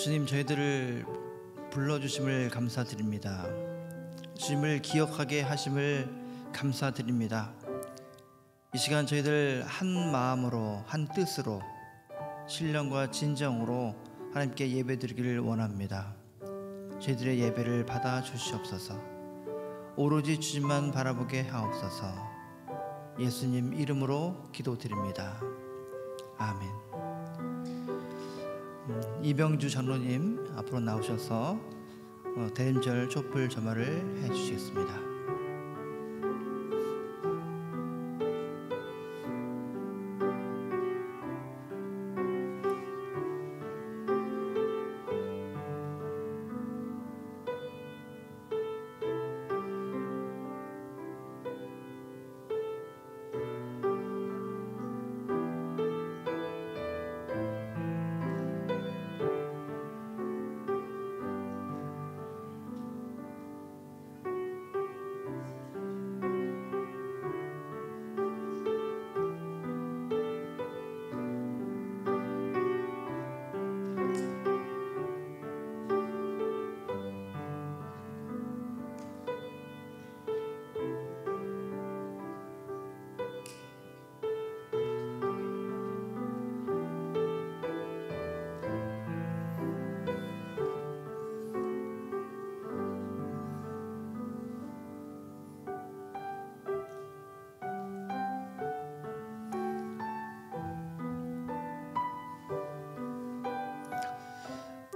주님, 저희들을 불러주심을 감사드립니다. 주님을 기억하게 하심을 감사드립니다. 이 시간 저희들 한 마음으로, 한 뜻으로, 신령과 진정으로 하나님께 예배드리기를 원합니다. 저희들의 예배를 받아 주시옵소서. 오로지 주님만 바라보게 하옵소서. 예수님 이름으로 기도드립니다. 아멘. 이병주 장로님 앞으로 나오셔서 대림절 촛불 점화를 해주시겠습니다.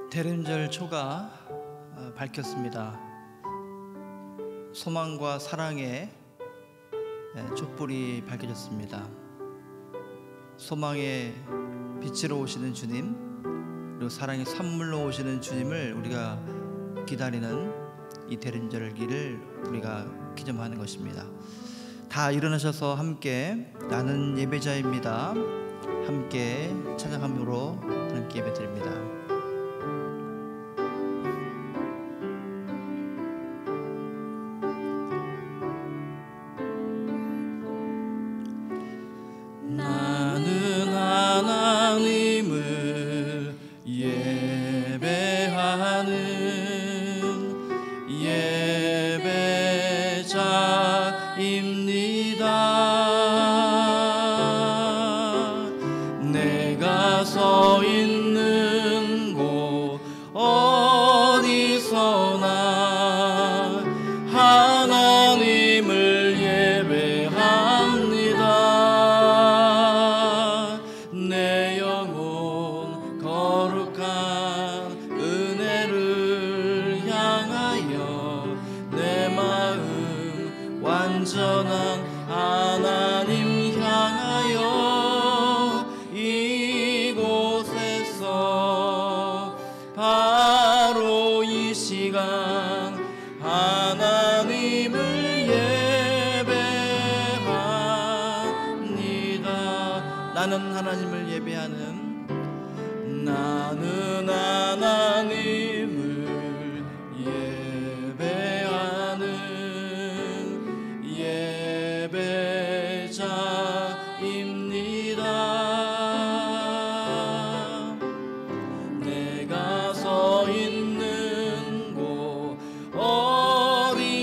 대림절 초가 밝혔습니다. 소망과 사랑의 촛불이 밝혀졌습니다. 소망의 빛으로 오시는 주님, 그리고 사랑의 선물로 오시는 주님을 우리가 기다리는 이 대림절기를 우리가 기념하는 것입니다. 다 일어나셔서 함께 나는 예배자입니다. 함께 찬양함으로 하나님께 예배드립니다. 내가 서 있는 곳 어디서나 하나님을 예배합니다. 내 영혼 거룩한 은혜를 향하여 내 마음 완전한 하나님 향하여 이곳에서 바로 이 시간 하나님을 예배합니다. 나는 하나님을 예배하는 나는 하나님을 예배하는 예배자입니다. 내가 서 있는 곳 어디서나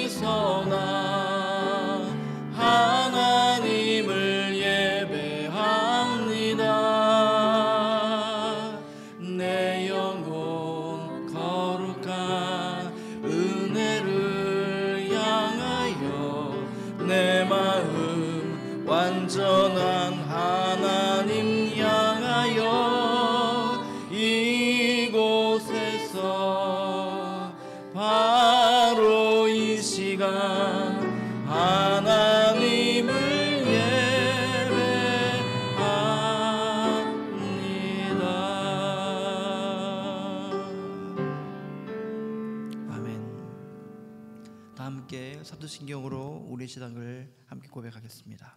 하나님을 예배합니다. 내 영혼 거룩한 은혜를 향하여 내 마음 완전한 하나님 향하여 이곳에서 바로 이 시간 하나님을 예배합니다. 아멘. 다 함께 사도신경으로 우리 신앙을 함께 고백하겠습니다.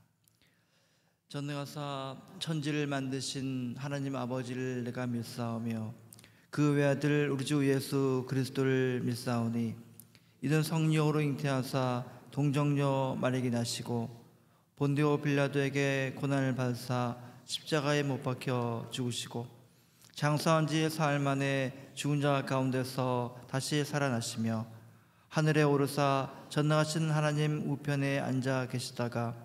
전능하사 천지를 만드신 하나님 아버지를 내가 믿사오며 그 외아들 우리 주 예수 그리스도를 믿사오니 이는 성령으로 잉태하사 동정녀 마리아에게 나시고 본디오 빌라도에게 고난을 받으사 십자가에 못 박혀 죽으시고 장사한 지 사흘 만에 죽은 자 가운데서 다시 살아나시며 하늘에 오르사 전능하신 하나님 우편에 앉아 계시다가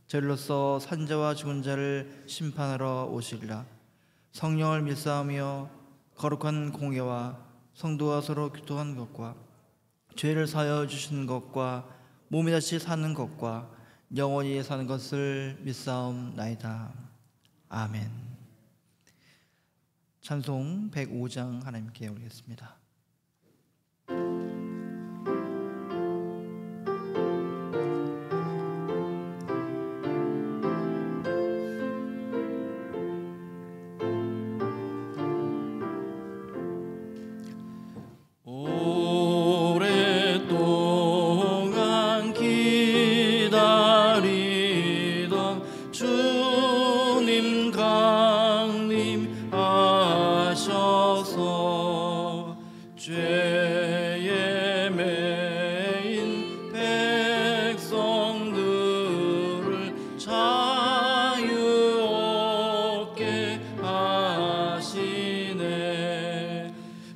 저리로서 산자와 죽은 자를 심판하러 오시리라. 성령을 믿사오며 거룩한 공예와 성도와 서로 교통한 것과 죄를 사하여 주시는 것과 몸이 다시 사는 것과 영원히 사는 것을 믿사옵나이다. 아멘. 찬송 105장 하나님께 올리겠습니다. 오랫동안 기다리던 주님 강림하셔서 죄에 매인 백성들을 자유 얻게 하시네.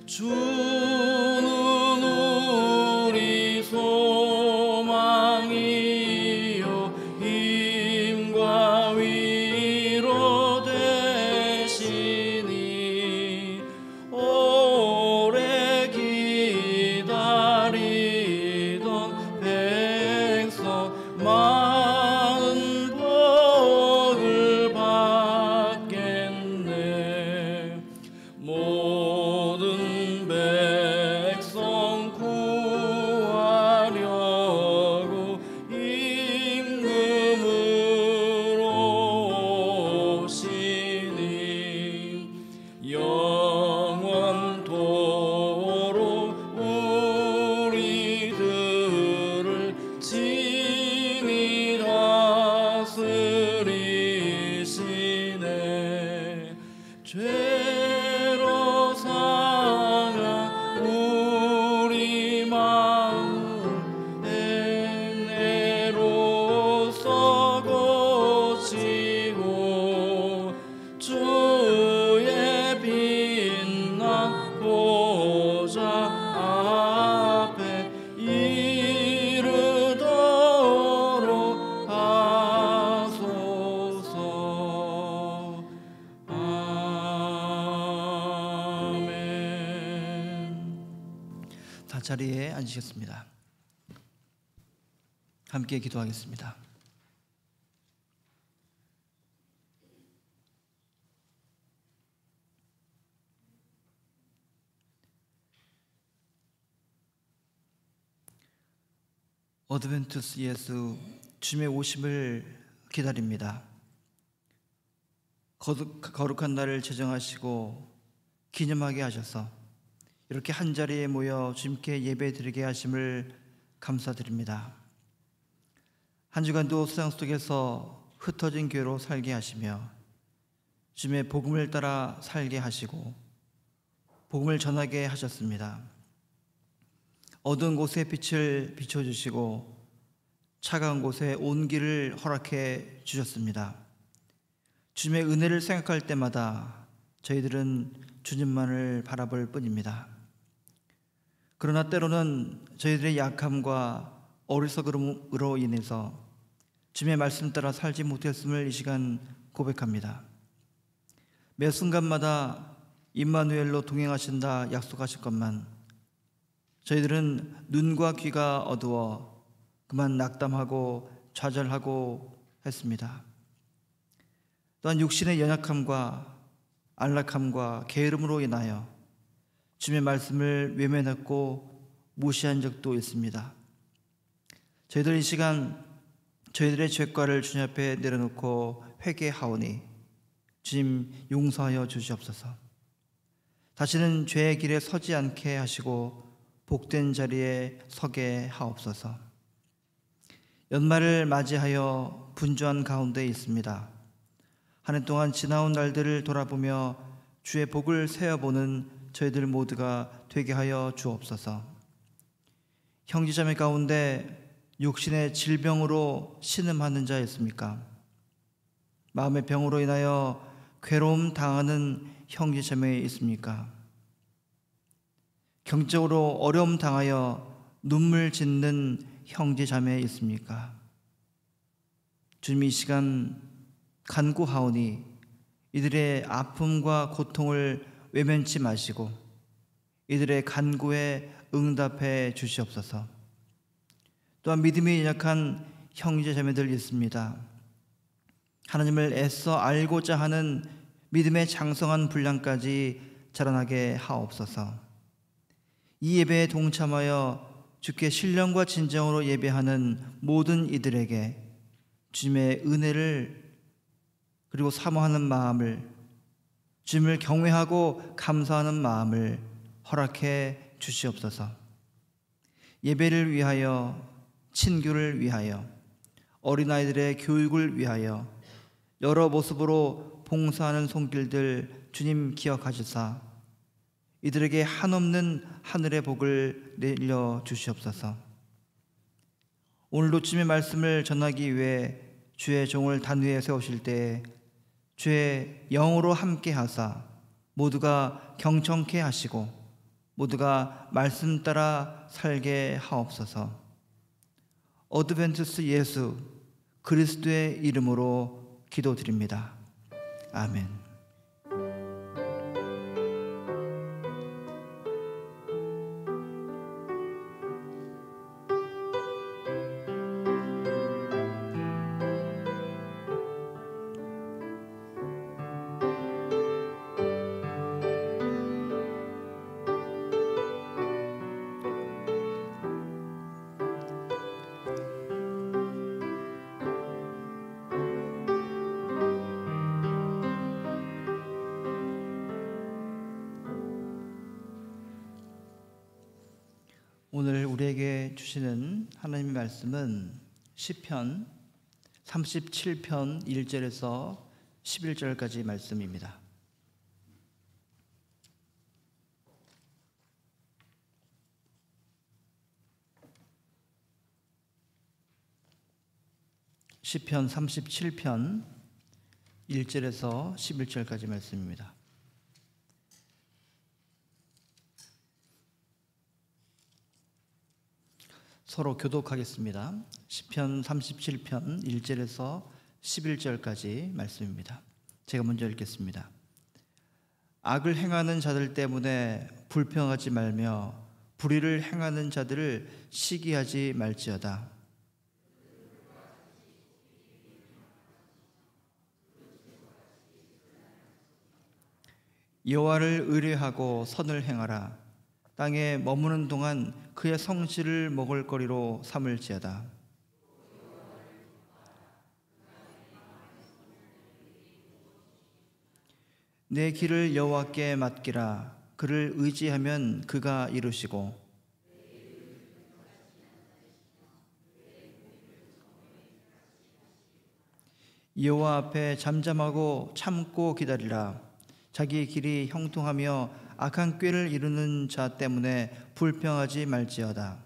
주는 우리 소망이요 힘과 위로 되시니 오래 기다리던 백성 많은 복을 받겠네. 모든 백성 구하려고 임금으로 오시니 영원토록 우리들을 친히 다스리시네. 죄로 상한 우리 마음 은혜로써 고치고 주의 빛난 보좌 앞에 이르도록 하소서. 아멘. 다 자리에 앉으셨습니다. 함께 기도하겠습니다. 어드벤티스트 예수 주님의 오심을 기다립니다. 거룩한 날을 제정하시고 기념하게 하셔서 이렇게 한자리에 모여 주님께 예배드리게 하심을 감사드립니다. 한 주간도 세상 속에서 흩어진 교회로 살게 하시며 주님의 복음을 따라 살게 하시고 복음을 전하게 하셨습니다. 어두운 곳에 빛을 비춰주시고 차가운 곳에 온기를 허락해 주셨습니다. 주님의 은혜를 생각할 때마다 저희들은 주님만을 바라볼 뿐입니다. 그러나 때로는 저희들의 약함과 어리석음으로 인해서 주님의 말씀 따라 살지 못했음을 이 시간 고백합니다. 매 순간마다 임마누엘로 동행하신다 약속하실 것만 저희들은 눈과 귀가 어두워 그만 낙담하고 좌절하고 했습니다. 또한 육신의 연약함과 안락함과 게으름으로 인하여 주님의 말씀을 외면했고 무시한 적도 있습니다. 저희들 이 시간 저희들의 죄과를 주님 앞에 내려놓고 회개하오니 주님 용서하여 주시옵소서. 다시는 죄의 길에 서지 않게 하시고 복된 자리에 서게 하옵소서. 연말을 맞이하여 분주한 가운데 있습니다. 한 해 동안 지나온 날들을 돌아보며 주의 복을 세어보는 저희들 모두가 되게 하여 주옵소서. 형제자매 가운데 육신의 질병으로 신음하는 자 있습니까? 마음의 병으로 인하여 괴로움 당하는 형제 자매 있습니까? 경제적으로 어려움 당하여 눈물 짓는 형제 자매 있습니까? 주님, 이 시간 간구하오니 이들의 아픔과 고통을 외면치 마시고 이들의 간구에 응답해 주시옵소서. 또한 믿음이 약한 형제 자매들 있습니다. 하나님을 애써 알고자 하는 믿음의 장성한 분량까지 자라나게 하옵소서. 이 예배에 동참하여 주께 신령과 진정으로 예배하는 모든 이들에게 주님의 은혜를 그리고 사모하는 마음을, 주님을 경외하고 감사하는 마음을 허락해 주시옵소서. 예배를 위하여, 친교를 위하여, 어린아이들의 교육을 위하여 여러 모습으로 봉사하는 손길들 주님 기억하시사 이들에게 한없는 하늘의 복을 내려 주시옵소서. 오늘도 주님의 말씀을 전하기 위해 주의 종을 단 위에 세우실 때에 주의 영으로 함께 하사 모두가 경청케 하시고 모두가 말씀 따라 살게 하옵소서. 어드벤티스트 예수 그리스도의 이름으로 기도드립니다. 아멘. 오늘 우리에게 주시는 하나님의 말씀은 시편 37편 1절에서 11절까지 말씀입니다. 시편 37편 1절에서 11절까지 말씀입니다. 서로 교독하겠습니다. 시편 37편 1절에서 11절까지 말씀입니다. 제가 먼저 읽겠습니다. 악을 행하는 자들 때문에 불평하지 말며 불의를 행하는 자들을 시기하지 말지어다. 여호와를 의뢰하고 선을 행하라. 땅에 머무는 동안 그의 성실을 먹을거리로 삼을지어다. 내 길을 여호와께 맡기라. 그를 의지하면 그가 이루시고 여호와 앞에 잠잠하고 참고 기다리라. 자기 길이 형통하며 악한 꾀를 이루는 자 때문에 불평하지 말지어다.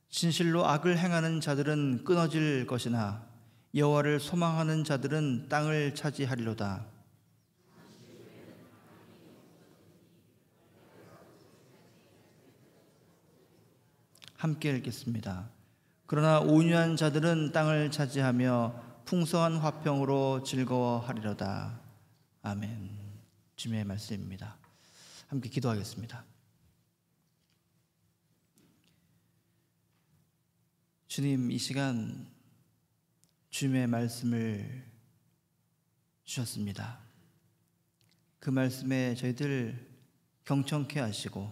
진실로 악을 행하는 자들은 끊어질 것이나 여호와를 소망하는 자들은 땅을 차지하리로다. 함께 읽겠습니다. 그러나 온유한 자들은 땅을 차지하며 풍성한 화평으로 즐거워하리로다. 아멘. 주님의 말씀입니다. 함께 기도하겠습니다. 주님, 이 시간 주님의 말씀을 주셨습니다. 그 말씀에 저희들 경청케 하시고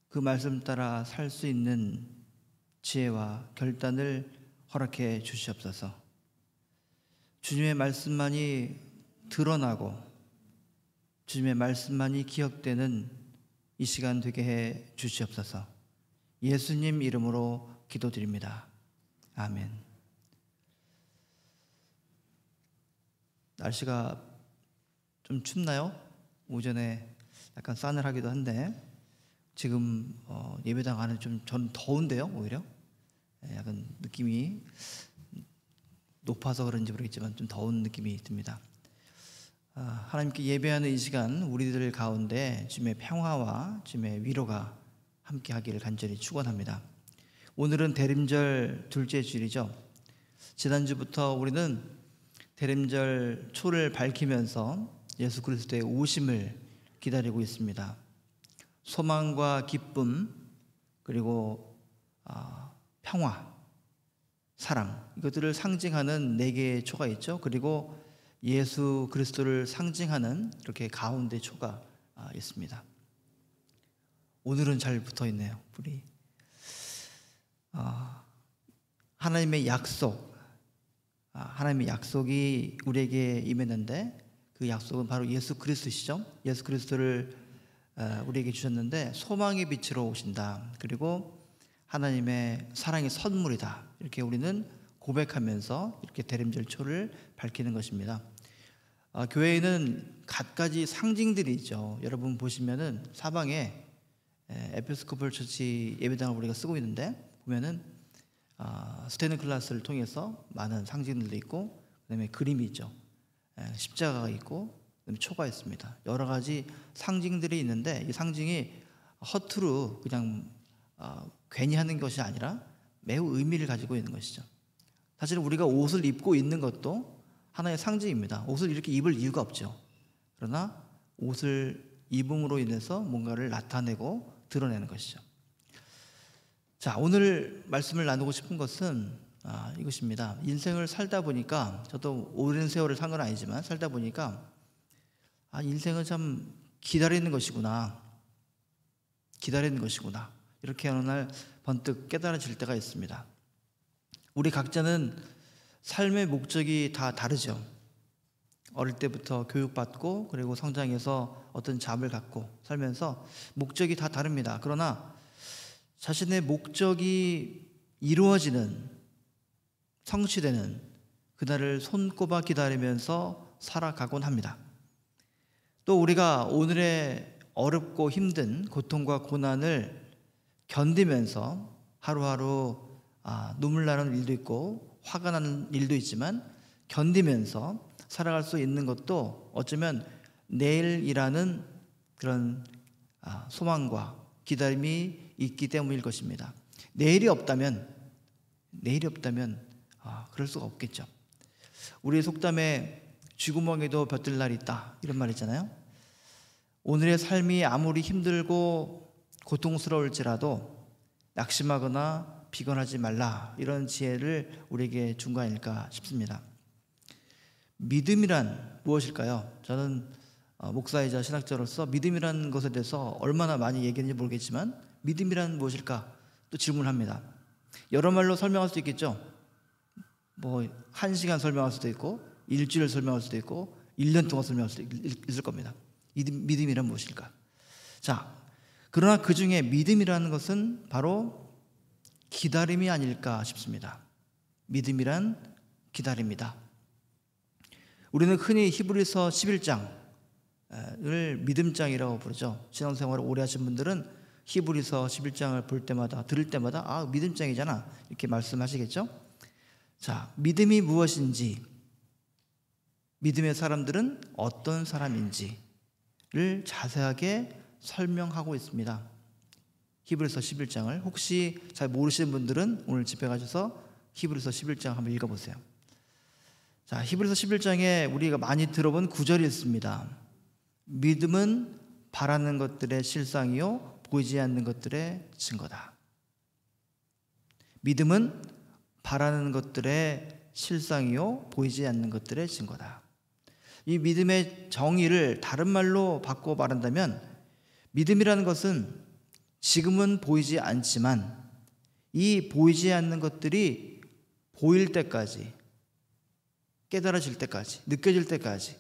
그 말씀 따라 살 수 있는 지혜와 결단을 허락해 주시옵소서. 주님의 말씀만이 드러나고 주님의 말씀만이 기억되는 이 시간 되게 해 주시옵소서. 예수님 이름으로 기도드립니다. 아멘. 날씨가 좀 춥나요? 오전에 약간 싸늘하기도 한데 지금 예배당 안에 좀 전 더운데요, 오히려. 약간 느낌이 높아서 그런지 모르겠지만 좀 더운 느낌이 듭니다. 하나님께 예배하는 이 시간 우리들 가운데 주님의 평화와 주님의 위로가 함께 하기를 간절히 축원합니다. 오늘은 대림절 둘째 주일이죠. 지난주부터 우리는 대림절 초를 밝히면서 예수 그리스도의 오심을 기다리고 있습니다. 소망과 기쁨, 그리고 평화, 사랑, 이것들을 상징하는 4개의 초가 있죠. 그리고 예수 그리스도를 상징하는 이렇게 가운데 초가 있습니다. 오늘은 잘 붙어 있네요, 불이. 하나님의 약속, 하나님의 약속이 우리에게 임했는데 그 약속은 바로 예수 그리스도시죠. 예수 그리스도를 우리에게 주셨는데 소망의 빛으로 오신다. 그리고 하나님의 사랑의 선물이다. 이렇게 우리는 고백하면서 이렇게 대림절 초를 밝히는 것입니다. 교회에는 갖가지 상징들이 있죠. 여러분 보시면은 사방에 에피스코폴 처치 예배당을 우리가 쓰고 있는데 보면은 스테는 클라스를 통해서 많은 상징들도 있고, 그다음에 그림이 있죠. 십자가가 있고, 그다음에 초가 있습니다. 여러 가지 상징들이 있는데 이 상징이 허투루 그냥 괜히 하는 것이 아니라 매우 의미를 가지고 있는 것이죠. 사실 우리가 옷을 입고 있는 것도 하나의 상징입니다. 옷을 이렇게 입을 이유가 없죠. 그러나 옷을 입음으로 인해서 뭔가를 나타내고 드러내는 것이죠. 자, 오늘 말씀을 나누고 싶은 것은 이것입니다. 인생을 살다 보니까, 저도 오랜 세월을 산 건 아니지만 살다 보니까 인생은 참 기다리는 것이구나, 기다리는 것이구나, 이렇게 어느 날 번뜩 깨달아질 때가 있습니다. 우리 각자는 삶의 목적이 다 다르죠. 어릴 때부터 교육받고 그리고 성장해서 어떤 잡을 갖고 살면서 목적이 다 다릅니다. 그러나 자신의 목적이 이루어지는, 성취되는 그날을 손꼽아 기다리면서 살아가곤 합니다. 또 우리가 오늘의 어렵고 힘든 고통과 고난을 견디면서 하루하루 눈물 나는 일도 있고 화가 나는 일도 있지만 견디면서 살아갈 수 있는 것도 어쩌면 내일이라는 그런 소망과 기다림이 있기 때문일 것입니다. 내일이 없다면 그럴 수가 없겠죠. 우리의 속담에 쥐구멍에도 벼뜰 날이 있다, 이런 말 있잖아요. 오늘의 삶이 아무리 힘들고 고통스러울지라도 낙심하거나 비관하지 말라, 이런 지혜를 우리에게 준 거 아닐까 싶습니다. 믿음이란 무엇일까요? 저는 목사이자 신학자로서 믿음이라는 것에 대해서 얼마나 많이 얘기했는지 모르겠지만 믿음이란 무엇일까 또 질문합니다. 여러 말로 설명할 수 있겠죠. 1시간 설명할 수도 있고 일주일 설명할 수도 있고 1년 동안 설명할 수도 있을 겁니다. 믿음이란 무엇일까? 자, 그러나 그 중에 믿음이라는 것은 바로 기다림이 아닐까 싶습니다. 믿음이란 기다림이다. 우리는 흔히 히브리서 11장을 믿음장이라고 부르죠. 신앙생활을 오래 하신 분들은 히브리서 11장을 볼 때마다, 들을 때마다 믿음장이잖아, 이렇게 말씀하시겠죠. 자, 믿음이 무엇인지, 믿음의 사람들은 어떤 사람인지를 자세하게 설명하고 있습니다. 히브리서 11장을 혹시 잘 모르시는 분들은 오늘 집에 가셔서 히브리서 11장 한번 읽어보세요. 자, 히브리서 11장에 우리가 많이 들어본 구절이 있습니다. 믿음은 바라는 것들의 실상이요 보이지 않는 것들의 증거다. 믿음은 바라는 것들의 실상이요 보이지 않는 것들의 증거다. 이 믿음의 정의를 다른 말로 바꿔 말한다면, 믿음이라는 것은 지금은 보이지 않지만 이 보이지 않는 것들이 보일 때까지, 깨달아질 때까지, 느껴질 때까지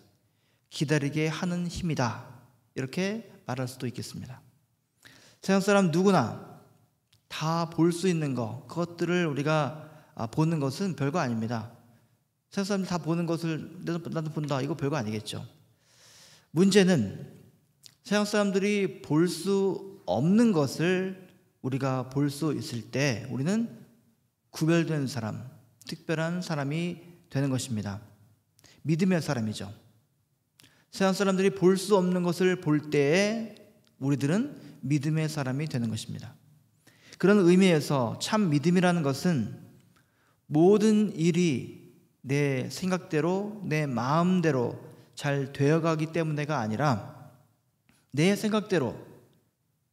기다리게 하는 힘이다, 이렇게 말할 수도 있겠습니다. 세상 사람 누구나 다 볼 수 있는 것, 그것들을 우리가 보는 것은 별거 아닙니다. 세상 사람들이 다 보는 것을 나도 본다, 이거 별거 아니겠죠. 문제는 세상 사람들이 볼 수 없는 것을 우리가 볼 수 있을 때 우리는 구별된 사람, 특별한 사람이 되는 것입니다. 믿음의 사람이죠. 세상 사람들이 볼 수 없는 것을 볼 때에 우리들은 믿음의 사람이 되는 것입니다. 그런 의미에서 참 믿음이라는 것은 모든 일이 내 생각대로, 내 마음대로 잘 되어가기 때문에가 아니라 내 생각대로,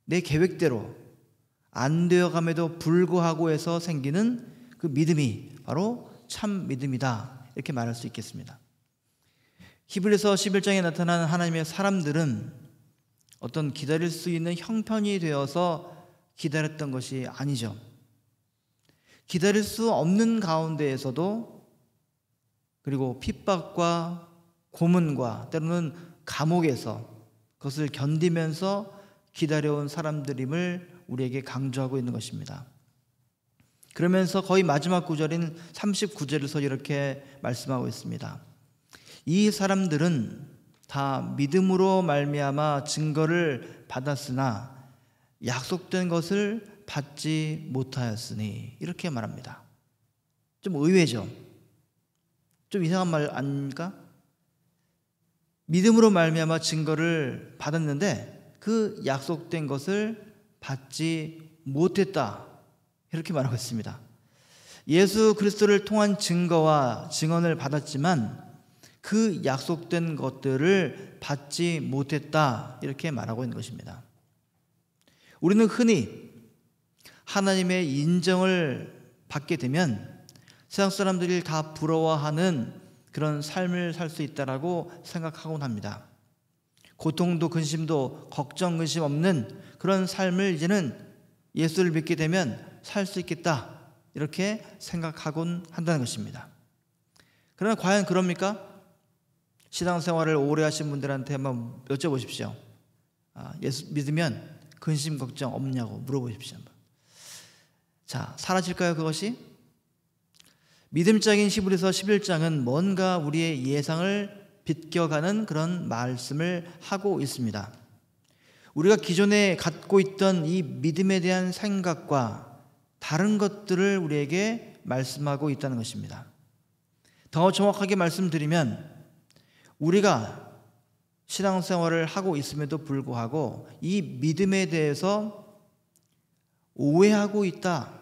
내 계획대로 안 되어감에도 불구하고 해서 생기는 그 믿음이 바로 참 믿음이다, 이렇게 말할 수 있겠습니다. 히브리서 11장에 나타나는 하나님의 사람들은 어떤 기다릴 수 있는 형편이 되어서 기다렸던 것이 아니죠. 기다릴 수 없는 가운데에서도, 그리고 핍박과 고문과 때로는 감옥에서 그것을 견디면서 기다려온 사람들임을 우리에게 강조하고 있는 것입니다. 그러면서 거의 마지막 구절인 39절에서 이렇게 말씀하고 있습니다. 이 사람들은 다 믿음으로 말미암아 증거를 받았으나 약속된 것을 받지 못하였으니, 이렇게 말합니다. 좀 의외죠? 좀 이상한 말 아닙니까? 믿음으로 말미암아 증거를 받았는데 그 약속된 것을 받지 못했다, 이렇게 말하고 있습니다. 예수 그리스도를 통한 증거와 증언을 받았지만 그 약속된 것들을 받지 못했다, 이렇게 말하고 있는 것입니다. 우리는 흔히 하나님의 인정을 받게 되면 세상 사람들이 다 부러워하는 그런 삶을 살 수 있다라고 생각하곤 합니다. 고통도 근심도 걱정 근심 없는 그런 삶을 이제는 예수를 믿게 되면 살 수 있겠다, 이렇게 생각하곤 한다는 것입니다. 그러나 과연 그럽니까? 신앙생활을 오래 하신 분들한테 한번 여쭤보십시오. 예수 믿으면 근심 걱정 없냐고 물어보십시오. 자, 사라질까요, 그것이? 믿음장인 히브리서 11장은 뭔가 우리의 예상을 비껴가는 그런 말씀을 하고 있습니다. 우리가 기존에 갖고 있던 이 믿음에 대한 생각과 다른 것들을 우리에게 말씀하고 있다는 것입니다. 더 정확하게 말씀드리면 우리가 신앙생활을 하고 있음에도 불구하고 이 믿음에 대해서 오해하고 있다,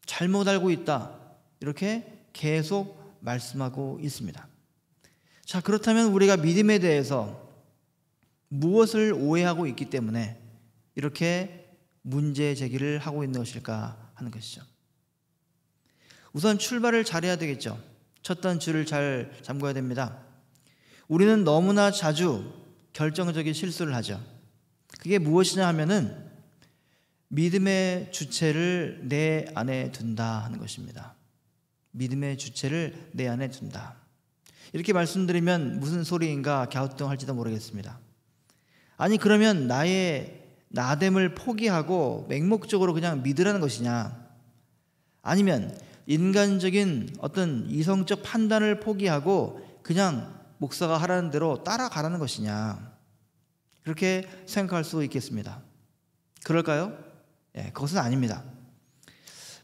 잘못 알고 있다, 이렇게 계속 말씀하고 있습니다. 자, 그렇다면 우리가 믿음에 대해서 무엇을 오해하고 있기 때문에 이렇게 문제 제기를 하고 있는 것일까 하는 것이죠. 우선 출발을 잘해야 되겠죠. 첫 단추를 잘 잠궈야 됩니다. 우리는 너무나 자주 결정적인 실수를 하죠. 그게 무엇이냐 하면은 믿음의 주체를 내 안에 둔다 하는 것입니다. 믿음의 주체를 내 안에 둔다. 이렇게 말씀드리면 무슨 소리인가 갸우뚱할지도 모르겠습니다. 아니, 그러면 나의 나됨을 포기하고 맹목적으로 그냥 믿으라는 것이냐? 아니면 인간적인 어떤 이성적 판단을 포기하고 그냥 목사가 하라는 대로 따라가라는 것이냐? 그렇게 생각할 수 있겠습니다. 그럴까요? 그것은 아닙니다.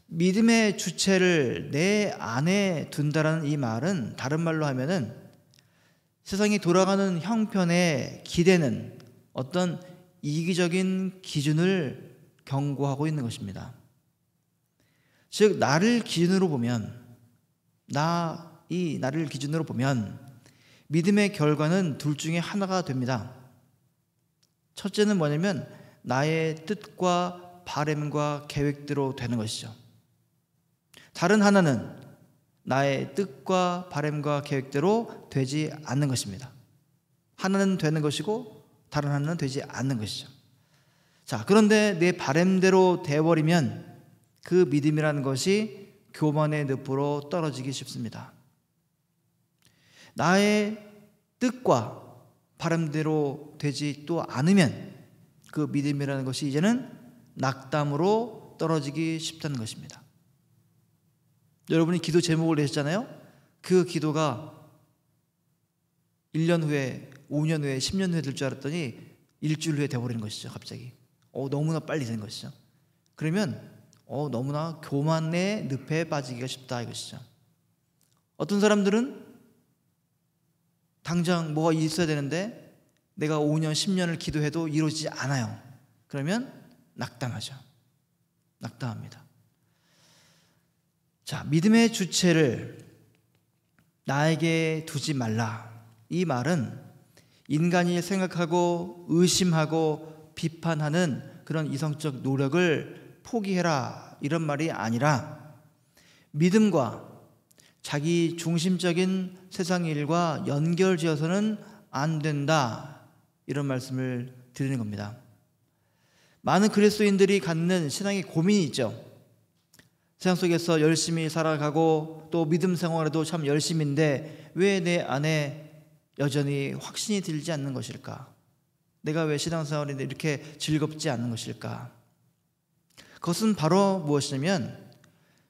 믿음의 주체를 내 안에 둔다라는 이 말은 다른 말로 하면은 세상이 돌아가는 형편에 기대는 어떤 이기적인 기준을 경고하고 있는 것입니다. 즉, 나를 기준으로 보면, 나를 기준으로 보면 믿음의 결과는 둘 중에 하나가 됩니다. 첫째는 뭐냐면 나의 뜻과 바람과 계획대로 되는 것이죠. 다른 하나는 나의 뜻과 바람과 계획대로 되지 않는 것입니다. 하나는 되는 것이고 다른 하나는 되지 않는 것이죠. 자, 그런데 내 바람대로 되어버리면 그 믿음이라는 것이 교만의 늪으로 떨어지기 쉽습니다. 나의 뜻과 바람대로 되지 또 않으면 그 믿음이라는 것이 이제는 낙담으로 떨어지기 쉽다는 것입니다. 여러분이 기도 제목을 내셨잖아요. 그 기도가 1년 후에, 5년 후에, 10년 후에 될 줄 알았더니 일주일 후에 돼버리는 것이죠. 갑자기 너무나 빨리 된 것이죠. 그러면 너무나 교만의 늪에 빠지기가 쉽다 이것이죠. 어떤 사람들은 당장 뭐가 있어야 되는데 내가 5년, 10년을 기도해도 이루어지지 않아요. 그러면 낙담하죠. 낙담합니다. 자, 믿음의 주체를 나에게 두지 말라. 이 말은 인간이 생각하고 의심하고 비판하는 그런 이성적 노력을 포기해라 이런 말이 아니라 믿음과 자기 중심적인 세상 일과 연결지어서는 안 된다 이런 말씀을 드리는 겁니다. 많은 그리스도인들이 갖는 신앙의 고민이 있죠. 세상 속에서 열심히 살아가고 또 믿음 생활에도 참 열심인데 왜 내 안에 여전히 확신이 들지 않는 것일까? 내가 왜 신앙생활인데 이렇게 즐겁지 않은 것일까? 그것은 바로 무엇이냐면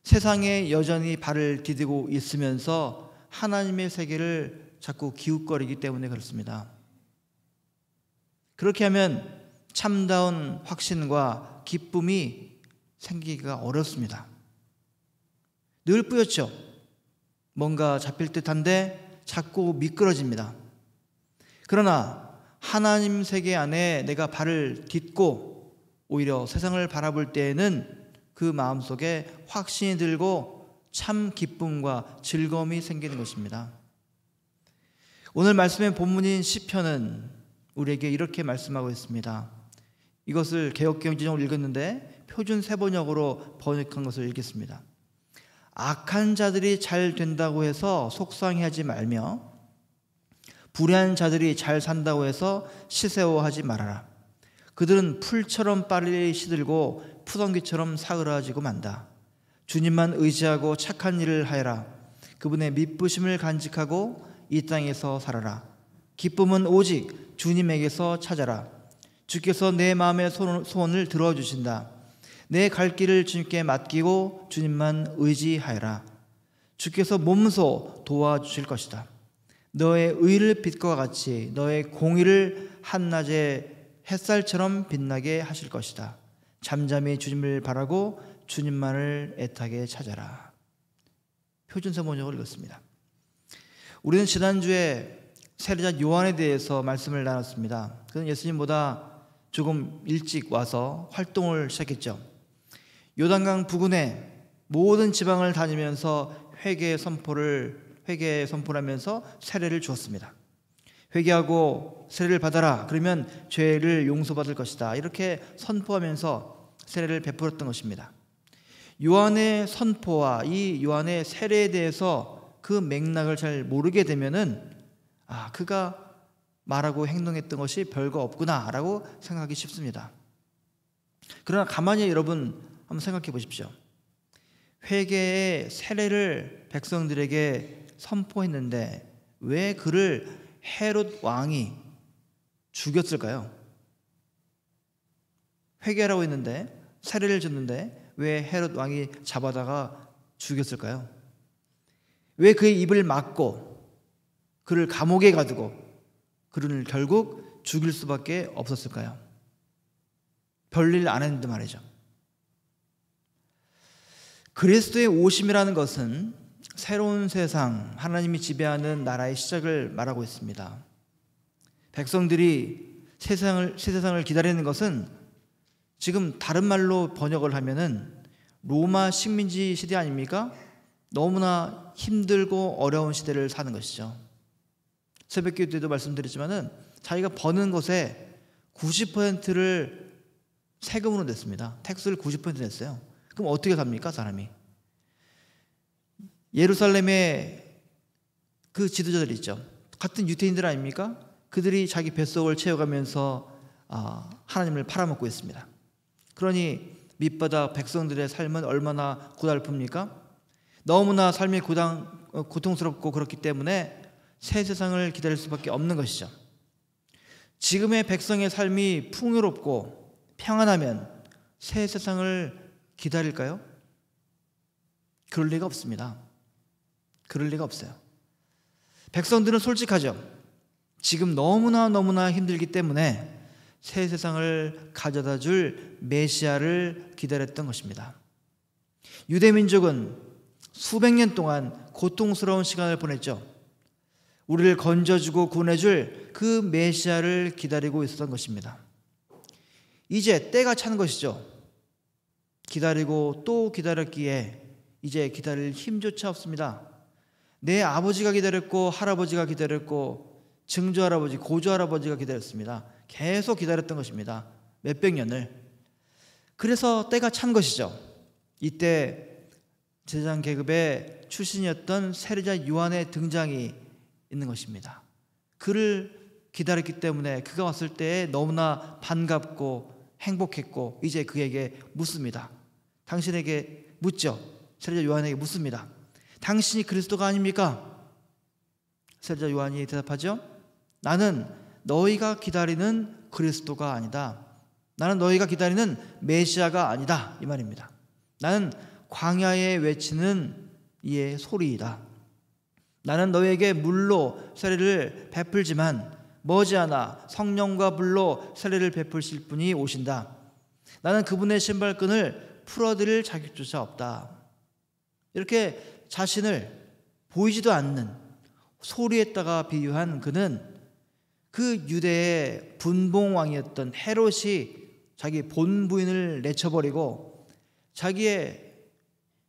세상에 여전히 발을 디디고 있으면서 하나님의 세계를 자꾸 기웃거리기 때문에 그렇습니다. 그렇게 하면 참다운 확신과 기쁨이 생기기가 어렵습니다. 늘 뿌옇죠. 뭔가 잡힐 듯한데 자꾸 미끄러집니다. 그러나 하나님 세계 안에 내가 발을 딛고 오히려 세상을 바라볼 때에는 그 마음속에 확신이 들고 참 기쁨과 즐거움이 생기는 것입니다. 오늘 말씀의 본문인 시편은 우리에게 이렇게 말씀하고 있습니다. 이것을 개역개정으로 읽었는데 표준 세번역으로 번역한 것을 읽겠습니다. 악한 자들이 잘 된다고 해서 속상해하지 말며 불의한 자들이 잘 산다고 해서 시세워하지 말아라. 그들은 풀처럼 빨리 시들고 푸덩기처럼 사그라지고 만다. 주님만 의지하고 착한 일을 하여라. 그분의 미쁘심을 간직하고 이 땅에서 살아라. 기쁨은 오직 주님에게서 찾아라. 주께서 내 마음의 소원을 들어주신다. 내 갈 길을 주님께 맡기고 주님만 의지하여라. 주께서 몸소 도와주실 것이다. 너의 의를 빛과 같이 너의 공의를 한낮의 햇살처럼 빛나게 하실 것이다. 잠잠히 주님을 바라고 주님만을 애타게 찾아라. 표준세번역을 읽었습니다. 우리는 지난주에 세례자 요한에 대해서 말씀을 나눴습니다. 그는 예수님보다 조금 일찍 와서 활동을 시작했죠. 요단강 부근에 모든 지방을 다니면서 회개 선포를 하면서 세례를 주었습니다. 회개하고 세례를 받아라. 그러면 죄를 용서받을 것이다. 이렇게 선포하면서 세례를 베풀었던 것입니다. 요한의 선포와 이 요한의 세례에 대해서 그 맥락을 잘 모르게 되면은 그가 말하고 행동했던 것이 별거 없구나라고 생각하기 쉽습니다. 그러나 가만히 여러분 한번 생각해 보십시오. 회개의 세례를 백성들에게 선포했는데 왜 그를 헤롯 왕이 죽였을까요? 회개하라고 했는데 세례를 줬는데 왜 헤롯 왕이 잡아다가 죽였을까요? 왜 그의 입을 막고 그를 감옥에 가두고 그를 결국 죽일 수밖에 없었을까요? 별일 안 했는데 말이죠. 그리스도의 오심이라는 것은 새로운 세상, 하나님이 지배하는 나라의 시작을 말하고 있습니다. 백성들이 새 세상을 기다리는 것은 지금 다른 말로 번역을 하면은 로마 식민지 시대 아닙니까? 너무나 힘들고 어려운 시대를 사는 것이죠. 새벽기도 때도 말씀드렸지만은 자기가 버는 것에 90%를 세금으로 냈습니다. 텍스를 90% 냈어요. 그럼 어떻게 삽니까, 사람이? 예루살렘에 그 지도자들 있죠. 같은 유태인들 아닙니까? 그들이 자기 뱃속을 채워가면서 하나님을 팔아먹고 있습니다. 그러니 밑바닥 백성들의 삶은 얼마나 고달픕니까? 너무나 삶이 고통스럽고 그렇기 때문에 새 세상을 기다릴 수밖에 없는 것이죠. 지금의 백성의 삶이 풍요롭고 평안하면 새 세상을 기다릴까요? 그럴 리가 없습니다. 그럴 리가 없어요. 백성들은 솔직하죠. 지금 너무나 힘들기 때문에 새 세상을 가져다 줄 메시아를 기다렸던 것입니다. 유대 민족은 수백 년 동안 고통스러운 시간을 보냈죠. 우리를 건져주고 구원해줄 그 메시아를 기다리고 있었던 것입니다. 이제 때가 찬 것이죠. 기다리고 또 기다렸기에 이제 기다릴 힘조차 없습니다. 내 아버지가 기다렸고 할아버지가 기다렸고 증조할아버지, 고조할아버지가 기다렸습니다. 계속 기다렸던 것입니다. 몇백 년을. 그래서 때가 찬 것이죠. 이때 제사장 계급의 출신이었던 세례자 요한의 등장이 있는 것입니다. 그를 기다렸기 때문에 그가 왔을 때 너무나 반갑고 행복했고 이제 그에게 묻습니다. 당신에게 묻죠. 세례자 요한에게 묻습니다. 당신이 그리스도가 아닙니까? 세례자 요한이 대답하죠. 나는 너희가 기다리는 그리스도가 아니다. 나는 너희가 기다리는 메시아가 아니다. 이 말입니다. 나는 광야에 외치는 이의 소리이다. 나는 너희에게 물로 세례를 베풀지만 머지않아 성령과 불로 세례를 베푸실 분이 오신다. 나는 그분의 신발끈을 풀어드릴 자격조차 없다. 이렇게 자신을 보이지도 않는 소리에다가 비유한 그는 그 유대의 분봉왕이었던 헤롯이 자기 본부인을 내쳐버리고 자기의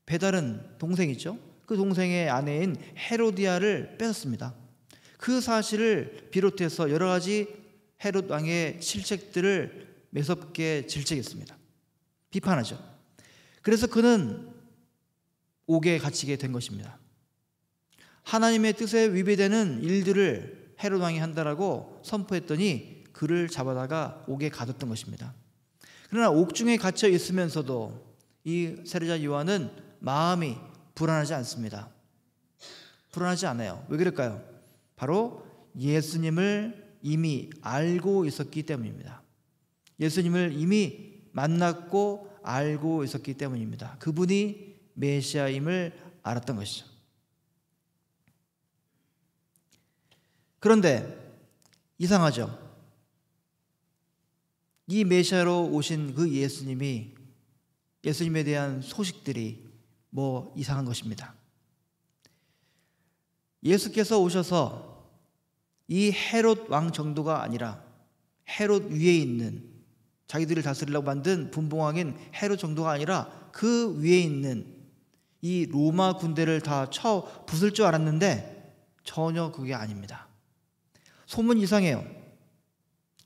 배다른 동생이죠. 그 동생의 아내인 헤로디아를 뺏었습니다. 그 사실을 비롯해서 여러 가지 헤롯 왕의 실책들을 매섭게 질책했습니다. 비판하죠. 그래서 그는 옥에 갇히게 된 것입니다. 하나님의 뜻에 위배되는 일들을 헤롯 왕이 한다라고 선포했더니 그를 잡아다가 옥에 가뒀던 것입니다. 그러나 옥중에 갇혀 있으면서도 이 세례자 요한은 마음이 불안하지 않습니다. 불안하지 않아요. 왜 그럴까요? 바로 예수님을 이미 알고 있었기 때문입니다. 예수님을 이미 만났고 알고 있었기 때문입니다. 그분이 메시아임을 알았던 것이죠. 그런데 이상하죠. 이 메시아로 오신 그 예수님에 대한 소식들이 뭐 이상한 것입니다. 예수께서 오셔서 이 헤롯 왕 정도가 아니라 헤롯 위에 있는 자기들을 다스리려고 만든 분봉왕인 헤롯 정도가 아니라 그 위에 있는 이 로마 군대를 다 쳐 부술 줄 알았는데 전혀 그게 아닙니다. 소문이 이상해요.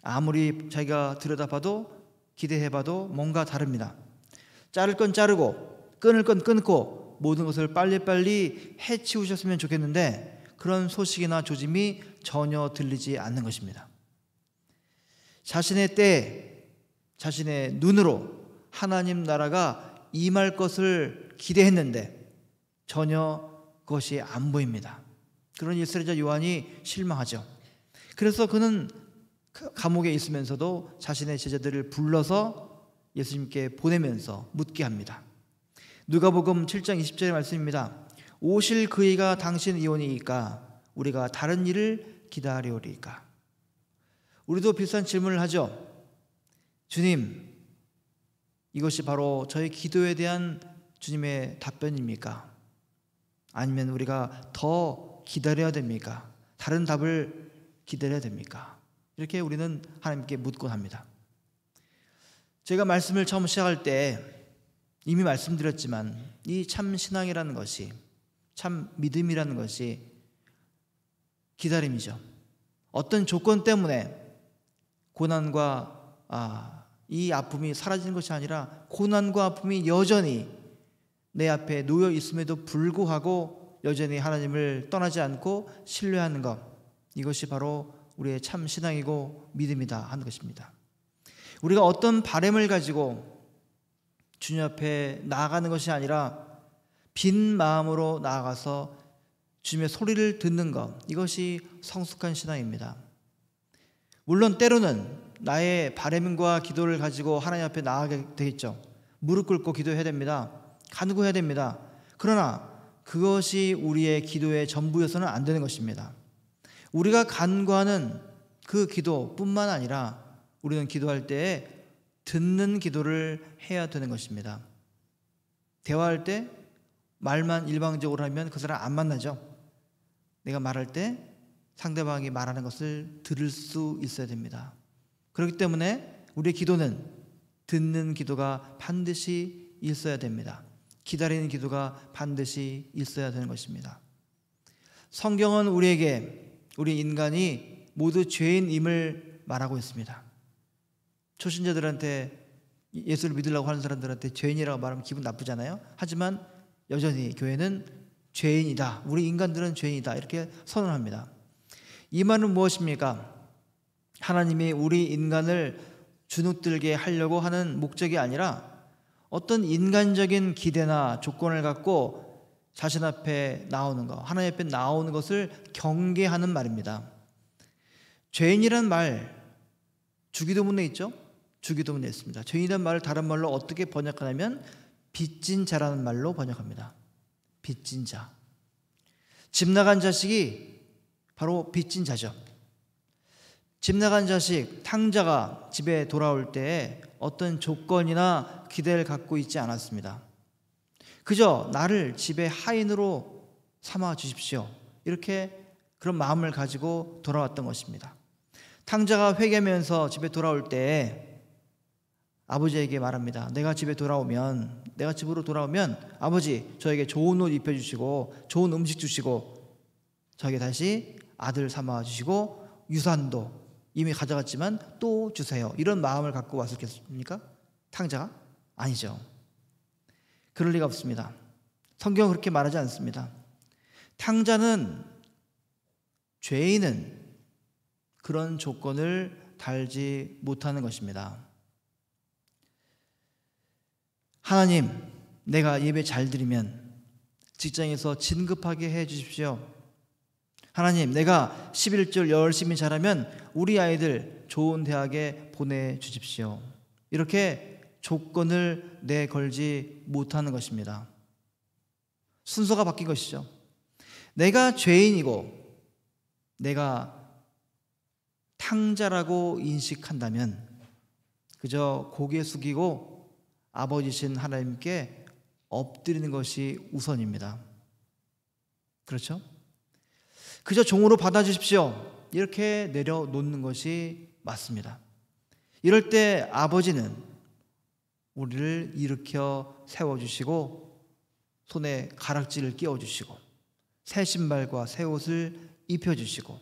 아무리 자기가 들여다봐도 기대해봐도 뭔가 다릅니다. 자를 건 자르고 끊을 건 끊고 모든 것을 빨리빨리 해치우셨으면 좋겠는데 그런 소식이나 조짐이 전혀 들리지 않는 것입니다. 자신의 때에 자신의 눈으로 하나님 나라가 임할 것을 기대했는데 전혀 그것이 안 보입니다. 그러니 세례자 요한이 실망하죠. 그래서 그는 감옥에 있으면서도 자신의 제자들을 불러서 예수님께 보내면서 묻게 합니다. 누가복음 7장 20절의 말씀입니다. 오실 그이가 당신 이오니이까 우리가 다른 일을 기다려오리까. 우리도 비슷한 질문을 하죠. 주님, 이것이 바로 저희 기도에 대한 주님의 답변입니까? 아니면 우리가 더 기다려야 됩니까? 다른 답을 기다려야 됩니까? 이렇게 우리는 하나님께 묻곤 합니다. 제가 말씀을 처음 시작할 때 이미 말씀드렸지만 이 참 신앙이라는 것이, 참 믿음이라는 것이 기다림이죠. 어떤 조건 때문에 고난과 이 아픔이 사라지는 것이 아니라 고난과 아픔이 여전히 내 앞에 놓여 있음에도 불구하고 여전히 하나님을 떠나지 않고 신뢰하는 것, 이것이 바로 우리의 참 신앙이고 믿음이다 하는 것입니다. 우리가 어떤 바램을 가지고 주님 앞에 나아가는 것이 아니라 빈 마음으로 나아가서 주님의 소리를 듣는 것, 이것이 성숙한 신앙입니다. 물론 때로는 나의 바램과 기도를 가지고 하나님 앞에 나아가게 되겠죠. 무릎 꿇고 기도해야 됩니다. 간구해야 됩니다. 그러나 그것이 우리의 기도의 전부여서는 안 되는 것입니다. 우리가 간구하는 그 기도뿐만 아니라 우리는 기도할 때에 듣는 기도를 해야 되는 것입니다. 대화할 때 말만 일방적으로 하면 그 사람 안 만나죠. 내가 말할 때 상대방이 말하는 것을 들을 수 있어야 됩니다. 그렇기 때문에 우리의 기도는 듣는 기도가 반드시 있어야 됩니다. 기다리는 기도가 반드시 있어야 되는 것입니다. 성경은 우리에게 우리 인간이 모두 죄인임을 말하고 있습니다. 초신자들한테 예수를 믿으려고 하는 사람들한테 죄인이라고 말하면 기분 나쁘잖아요. 하지만 여전히 교회는 죄인이다, 우리 인간들은 죄인이다, 이렇게 선언합니다. 이 말은 무엇입니까? 하나님이 우리 인간을 주눅들게 하려고 하는 목적이 아니라 어떤 인간적인 기대나 조건을 갖고 자신 앞에 나오는 것, 하나님 앞에 나오는 것을 경계하는 말입니다. 죄인이란 말 주기도문에 있죠? 주기도문에 있습니다. 죄인이란 말을 다른 말로 어떻게 번역하냐면 빚진 자라는 말로 번역합니다. 빚진 자. 집 나간 자식이 바로 빚진 자죠. 집 나간 자식, 탕자가 집에 돌아올 때 어떤 조건이나 기대를 갖고 있지 않았습니다. 그저 나를 집의 하인으로 삼아 주십시오, 이렇게 그런 마음을 가지고 돌아왔던 것입니다. 탕자가 회개하면서 집에 돌아올 때 아버지에게 말합니다. 내가 집으로 돌아오면 아버지, 저에게 좋은 옷 입혀주시고 좋은 음식 주시고 저에게 다시 아들 삼아 주시고 유산도 이미 가져갔지만 또 주세요, 이런 마음을 갖고 왔었겠습니까? 탕자가? 아니죠. 그럴 리가 없습니다. 성경은 그렇게 말하지 않습니다. 탕자는, 죄인은 그런 조건을 달지 못하는 것입니다. 하나님, 내가 예배 잘 드리면 직장에서 진급하게 해 주십시오. 하나님, 내가 11절 열심히 잘하면 우리 아이들 좋은 대학에 보내주십시오. 이렇게 조건을 내걸지 못하는 것입니다. 순서가 바뀐 것이죠. 내가 죄인이고 내가 탕자라고 인식한다면 그저 고개 숙이고 아버지신 하나님께 엎드리는 것이 우선입니다. 그렇죠? 그저 종으로 받아주십시오, 이렇게 내려놓는 것이 맞습니다. 이럴 때 아버지는 우리를 일으켜 세워주시고 손에 가락지를 끼워주시고 새 신발과 새 옷을 입혀주시고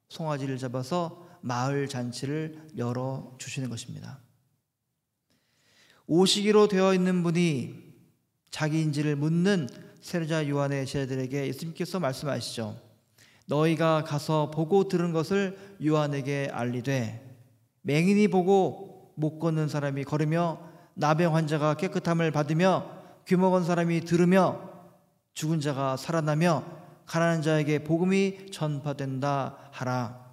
송아지를 잡아서 마을 잔치를 열어주시는 것입니다. 오시기로 되어 있는 분이 자기인지를 묻는 세례자 요한의 제자들에게 예수님께서 말씀하시죠. 너희가 가서 보고 들은 것을 요한에게 알리되 맹인이 보고 못 걷는 사람이 걸으며 나병 환자가 깨끗함을 받으며 귀 먹은 사람이 들으며 죽은 자가 살아나며 가난한 자에게 복음이 전파된다 하라.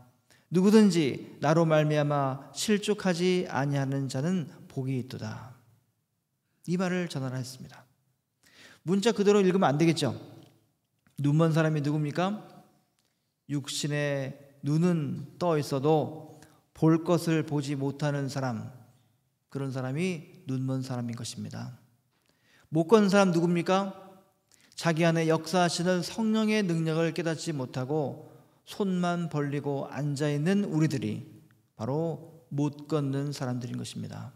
누구든지 나로 말미암아 실족하지 아니하는 자는 복이 있도다. 이 말을 전하했습니다. 문자 그대로 읽으면 안 되겠죠. 눈먼 사람이 누굽니까? 육신의 눈은 떠 있어도 볼 것을 보지 못하는 사람, 그런 사람이 눈먼 사람인 것입니다. 못 걷는 사람 누굽니까? 자기 안에 역사하시는 성령의 능력을 깨닫지 못하고 손만 벌리고 앉아있는 우리들이 바로 못 걷는 사람들인 것입니다.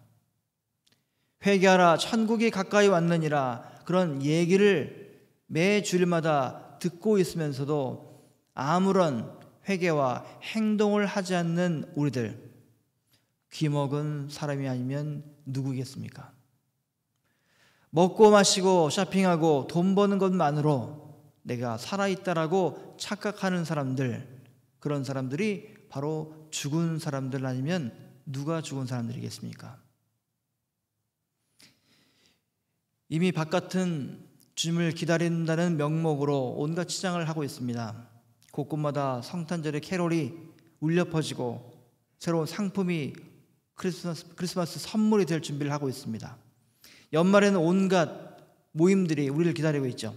회개하라, 천국이 가까이 왔느니라, 그런 얘기를 매 주일마다 듣고 있으면서도 아무런 회개와 행동을 하지 않는 우리들, 귀먹은 사람이 아니면 누구겠습니까? 먹고 마시고 쇼핑하고 돈 버는 것만으로 내가 살아있다라고 착각하는 사람들, 그런 사람들이 바로 죽은 사람들 아니면 누가 죽은 사람들이겠습니까? 이미 바깥은 주님을 기다린다는 명목으로 온갖 치장을 하고 있습니다. 곳곳마다 성탄절의 캐롤이 울려 퍼지고 새로운 상품이 크리스마스 선물이 될 준비를 하고 있습니다. 연말에는 온갖 모임들이 우리를 기다리고 있죠.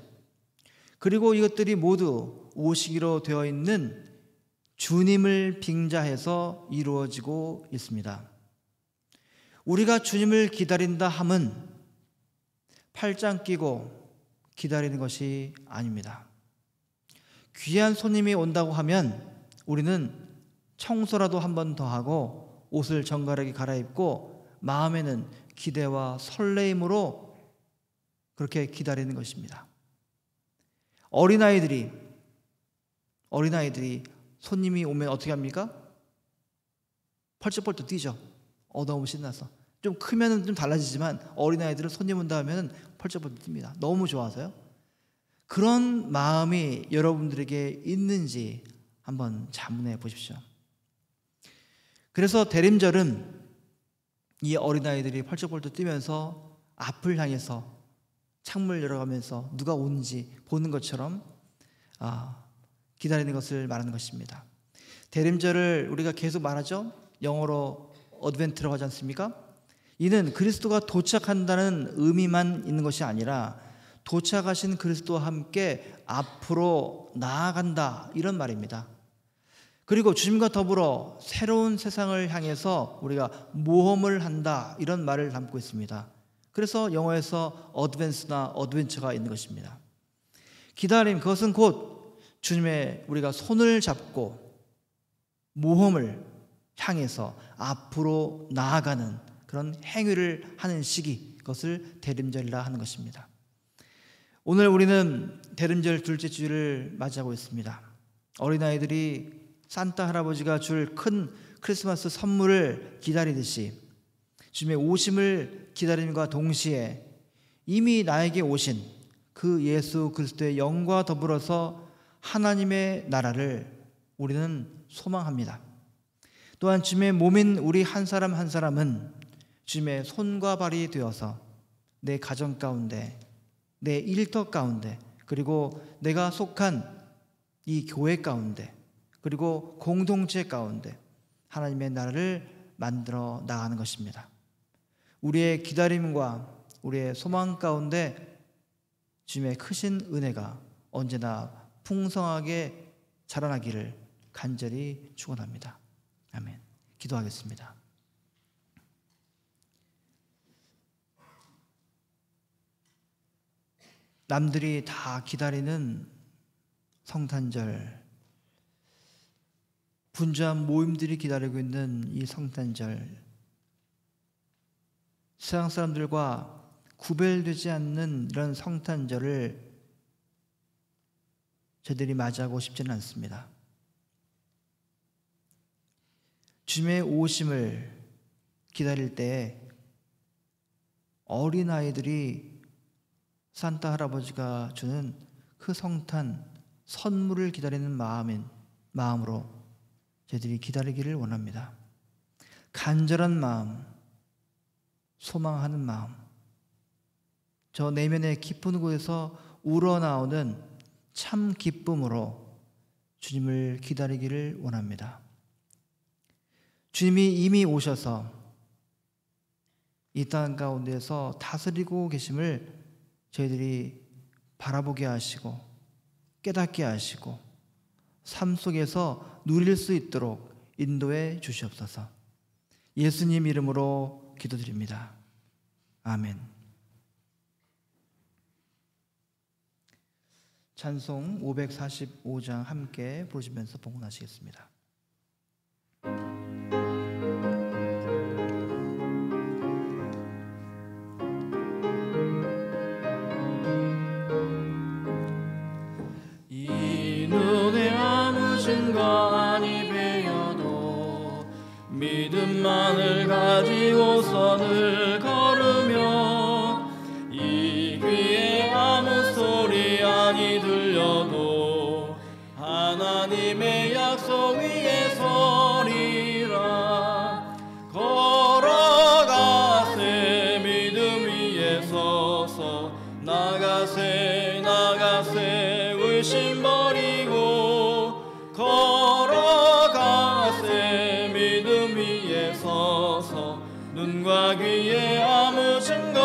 그리고 이것들이 모두 오시기로 되어 있는 주님을 빙자해서 이루어지고 있습니다. 우리가 주님을 기다린다 함은 팔짱 끼고 기다리는 것이 아닙니다. 귀한 손님이 온다고 하면 우리는 청소라도 한 번 더 하고 옷을 정갈하게 갈아입고 마음에는 기대와 설레임으로 그렇게 기다리는 것입니다. 어린아이들이 손님이 오면 어떻게 합니까? 펄쩍펄쩍 뛰죠. 너무 신나서. 좀 크면은 좀 달라지지만 어린아이들은 손님 온다 하면 펄쩍펄쩍 뜁니다. 너무 좋아서요. 그런 마음이 여러분들에게 있는지 한번 자문해 보십시오. 그래서 대림절은 이 어린아이들이 펄쩍펄쩍 뛰면서 앞을 향해서 창문을 열어가면서 누가 오는지 보는 것처럼 기다리는 것을 말하는 것입니다. 대림절을 우리가 계속 말하죠. 영어로 어드벤트라고 하지 않습니까? 이는 그리스도가 도착한다는 의미만 있는 것이 아니라 도착하신 그리스도와 함께 앞으로 나아간다, 이런 말입니다. 그리고 주님과 더불어 새로운 세상을 향해서 우리가 모험을 한다, 이런 말을 담고 있습니다. 그래서 영어에서 어드밴스나 어드벤처가 있는 것입니다. 기다림, 그것은 곧 주님의 우리가 손을 잡고 모험을 향해서 앞으로 나아가는 그런 행위를 하는 시기, 그것을 대림절이라 하는 것입니다. 오늘 우리는 대림절 둘째 주일을 맞이하고 있습니다. 어린아이들이 산타 할아버지가 줄 큰 크리스마스 선물을 기다리듯이 주님의 오심을 기다림과 동시에 이미 나에게 오신 그 예수 그리스도의 영과 더불어서 하나님의 나라를 우리는 소망합니다. 또한 주님의 몸인 우리 한 사람 한 사람은 주님의 손과 발이 되어서 내 가정 가운데, 내 일터 가운데, 그리고 내가 속한 이 교회 가운데, 그리고 공동체 가운데 하나님의 나라를 만들어 나가는 것입니다. 우리의 기다림과 우리의 소망 가운데 주님의 크신 은혜가 언제나 풍성하게 자라나기를 간절히 축원합니다. 아멘. 기도하겠습니다. 남들이 다 기다리는 성탄절, 분주한 모임들이 기다리고 있는 이 성탄절, 세상 사람들과 구별되지 않는 이런 성탄절을 저희들이 맞이하고 싶지는 않습니다. 주님의 오심을 기다릴 때 어린아이들이 산타 할아버지가 주는 그 성탄 선물을 기다리는 마음으로 저희들이 기다리기를 원합니다. 간절한 마음, 소망하는 마음, 저 내면의 깊은 곳에서 우러나오는 참 기쁨으로 주님을 기다리기를 원합니다. 주님이 이미 오셔서 이 땅 가운데서 다스리고 계심을 저희들이 바라보게 하시고 깨닫게 하시고 삶 속에서 누릴 수 있도록 인도해 주시옵소서. 예수님 이름으로 기도드립니다. 아멘. 찬송 545장 함께 부르시면서 봉헌하시겠습니다. 이 눈에 아무 증거 아니 배어도 믿음만을 가지고 선을 걸으며 이 귀에 아무 소리 아니 들려도 하나님의 약속 위에 서리라. 걸어가세 믿음 위에 서서 나가세 나가세 의심 버리고 걸어가세 믿음 위에 서서 눈과 귀에 아무 증거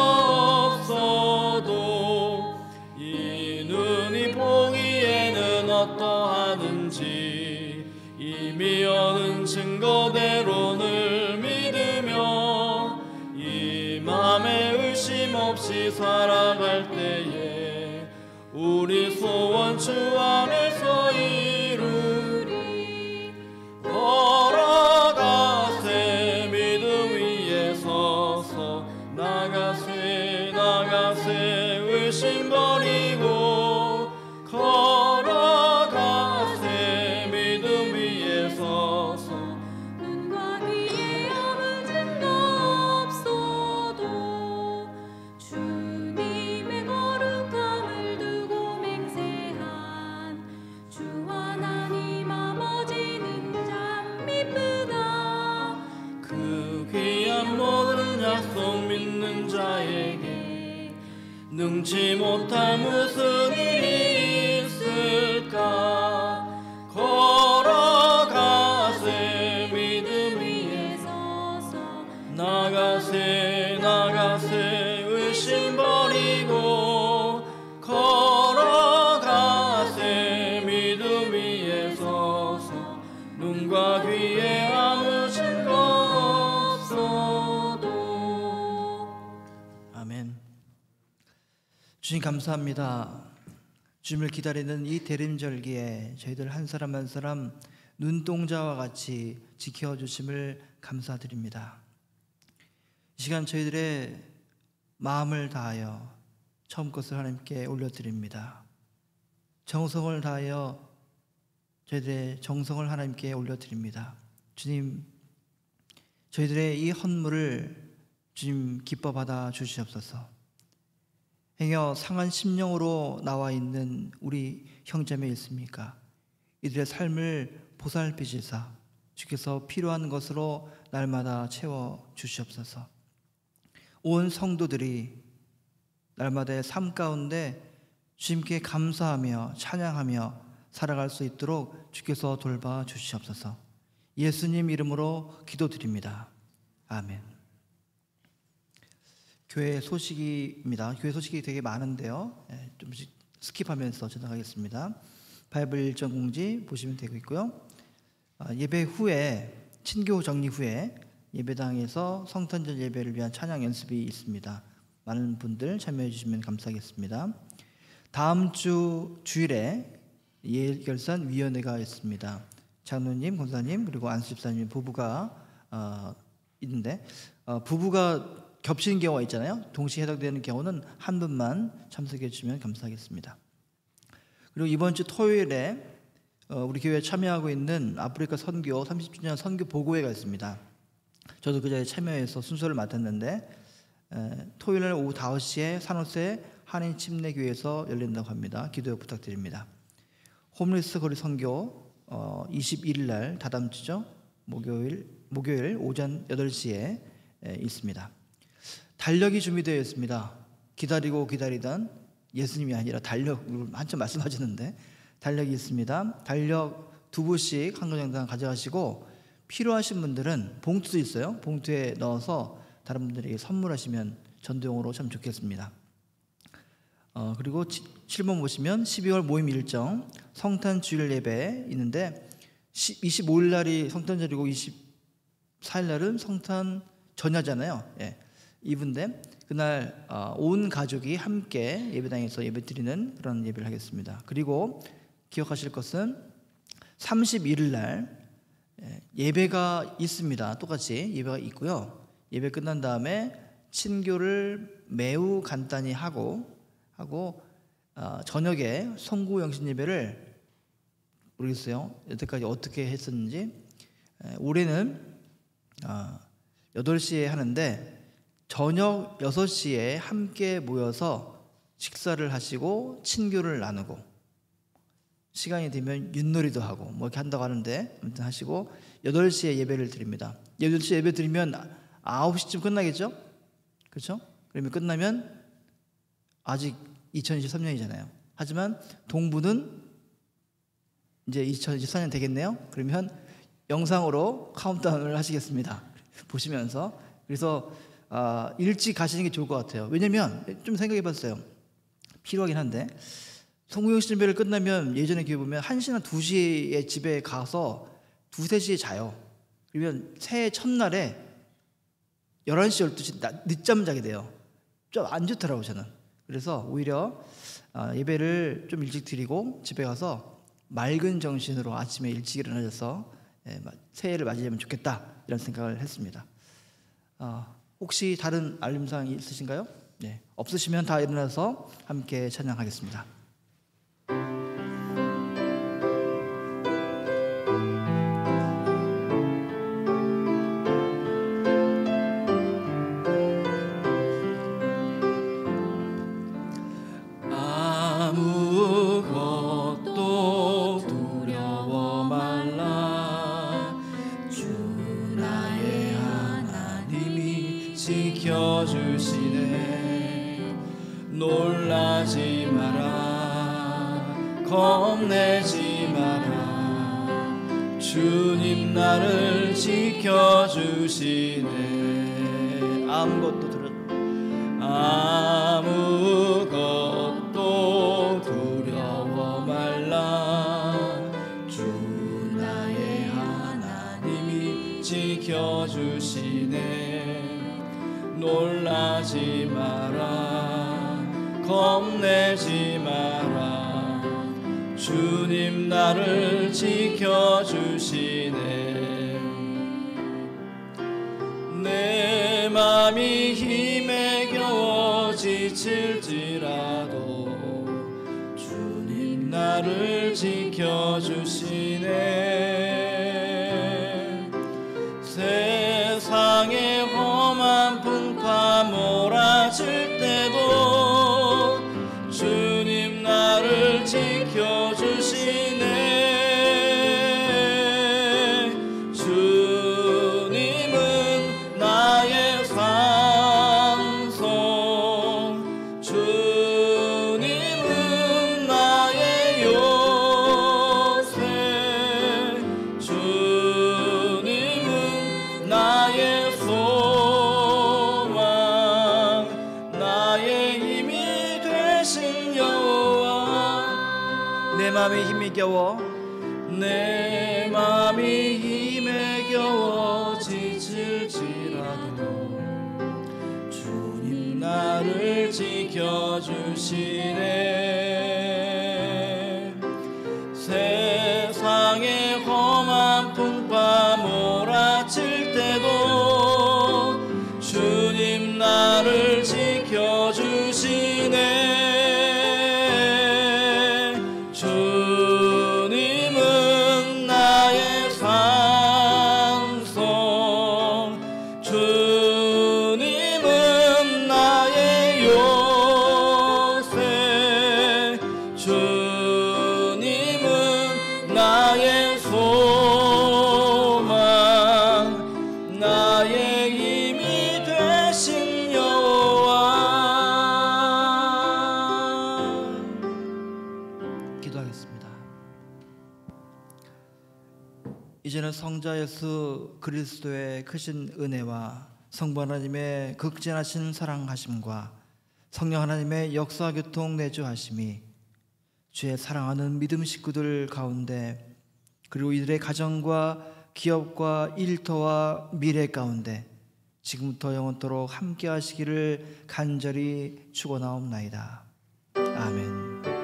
없어도 이 눈이 보기에는 어떠하든지 이미 얻은 증거대로 늘 믿으며 이 맘에 의심 없이 살아갈 때에 우리 소원 주 안에서 이루리. 걸어가세 믿음 위에 서서 나가세 나가세 의심 버리고 걸어가세 믿음 위에 서서 눈과 귀에 아무 증거 없어도 주님의 거룩함을 두고 맹세한 주 하나님 아버지는 참 미쁘다. 그 귀한 모든 약속 믿는 자에게 능치 못할 무슨 일이 있을까. 걸어가세 믿음 위에 서서 나가세 나가세 의심 버리고 걸어가세 믿음 위에 서서 눈과 귀에 아무 증거 없어도. 아멘. 주님 감사합니다. 주님을 기다리는 이 대림절기에 저희들 한 사람 한 사람 눈동자와 같이 지켜주심을 감사드립니다. 이 시간 저희들의 마음을 다하여 처음 것을 하나님께 올려드립니다. 정성을 다하여 저희들의 정성을 하나님께 올려드립니다. 주님, 저희들의 이 헌물을 주님 기뻐 받아 주시옵소서. 행여 상한 심령으로 나와 있는 우리 형제매 있습니까? 이들의 삶을 보살피시사 주께서 필요한 것으로 날마다 채워 주시옵소서. 온 성도들이 날마다의 삶 가운데 주님께 감사하며 찬양하며 살아갈 수 있도록 주께서 돌봐 주시옵소서. 예수님 이름으로 기도드립니다. 아멘. 교회 소식입니다. 교회 소식이 되게 많은데요, 좀씩 스킵하면서 지나가겠습니다. 바이블 일정 공지 보시면 되고 있고요. 예배 후에, 친교 정리 후에 예배당에서 성탄절 예배를 위한 찬양 연습이 있습니다. 많은 분들 참여해 주시면 감사하겠습니다. 다음 주 주일에 예결산 위원회가 있습니다. 장로님, 권사님 그리고 안수 집사님 부부가 있는데 부부가 겹치는 경우가 있잖아요. 동시에 해당되는 경우는 한 분만 참석해 주시면 감사하겠습니다. 그리고 이번 주 토요일에 우리 교회에 참여하고 있는 아프리카 선교 30주년 선교 보고회가 있습니다. 저도 그 자리에 참여해서 순서를 맡았는데 토요일 오후 5시에 산호세 한인 침례교회에서 열린다고 합니다. 기도 부탁드립니다. 홈리스 거리 선교 21일 날 다다음 주죠. 목요일 오전 8시에 있습니다. 달력이 준비되어 있습니다. 기다리고 기다리던 예수님이 아니라 달력을 한참 말씀하셨는데 달력이 있습니다. 달력 2부씩 한 권정당 가져가시고 필요하신 분들은 봉투도 있어요. 봉투에 넣어서 다른 분들에게 선물하시면 전도용으로 참 좋겠습니다. 그리고 7번 보시면 12월 모임 일정 성탄 주일 예배 있는데 25일 날이 성탄절이고 24일 날은 성탄 전야잖아요. 이분데 그날 온 가족이 함께 예배당에서 예배드리는 그런 예배를 하겠습니다. 그리고 기억하실 것은 31일 날 예배가 있습니다. 똑같이 예배가 있고요. 예배 끝난 다음에 친교를 매우 간단히 하고 저녁에 송구영신 예배를 모르겠어요. 여태까지 어떻게 했었는지. 올해는 8시에 하는데 저녁 6시에 함께 모여서 식사를 하시고 친교를 나누고 시간이 되면 윷놀이도 하고 뭐 이렇게 한다고 하는데 아무튼 하시고 8시에 예배를 드립니다. 8시에 예배 드리면 9시쯤 끝나겠죠? 그렇죠? 그러면 끝나면 아직 2023년이잖아요. 하지만 동부는 이제 2024년 되겠네요. 그러면 영상으로 카운트다운을 하시겠습니다. 보시면서. 그래서 일찍 가시는 게 좋을 것 같아요. 왜냐면 좀 생각해 봤어요. 필요하긴 한데 송구영신 예배를 끝나면 예전에 기회 보면 1시나 2시에 집에 가서 2, 3시에 자요. 그러면 새해 첫날에 11시, 12시 늦잠 자게 돼요. 좀 안 좋더라고요, 저는. 그래서 오히려 예배를 좀 일찍 드리고 집에 가서 맑은 정신으로 아침에 일찍 일어나서 새해를 맞이하면 좋겠다, 이런 생각을 했습니다. 혹시 다른 알림사항이 있으신가요? 네, 없으시면 다 일어나서 함께 찬양하겠습니다. 아무것도 두려워 말라. 주 나의 하나님이 지켜주시네. 놀라지 마라, 겁내지 마라. 주님 나를 지켜주시네. 아무것도 두려워 말라. 주 나의 하나님이 지켜주시네. 놀라지 마라, 겁내지 마라. 주님 나를 지켜주시네. 내 맘이 힘에 겨워 지칠지라도 주님 나를 지켜주시네. 세상의 험한 풍파 몰아칠 때도 주님 나를 지켜주시네. 주님은 나의 산성, 주님은 나의 요새, 주님은 나의 소망, 나의 힘이 되신 여호와. 내 마음이 힘이 겨워 내 맘이 힘에 겨워 지칠지라도 주님 나를 지켜주시네. 세상의 험한 풍파 몰아칠 때도 주님 나를 지켜주시네. 주님은 나의 산성, 주님은 나의 요새, 주님은 나의 소망, 나의 힘이 되신 여호와. 기도하겠습니다. 이제는 성자 예수 그리스도의 크신 은혜와 성부 하나님의 극진하신 사랑하심과 성령 하나님의 역사 교통 내주하심이 주의 사랑하는 믿음 식구들 가운데, 그리고 이들의 가정과 기업과 일터와 미래 가운데 지금부터 영원토록 함께 하시기를 간절히 축원하옵나이다. 아멘.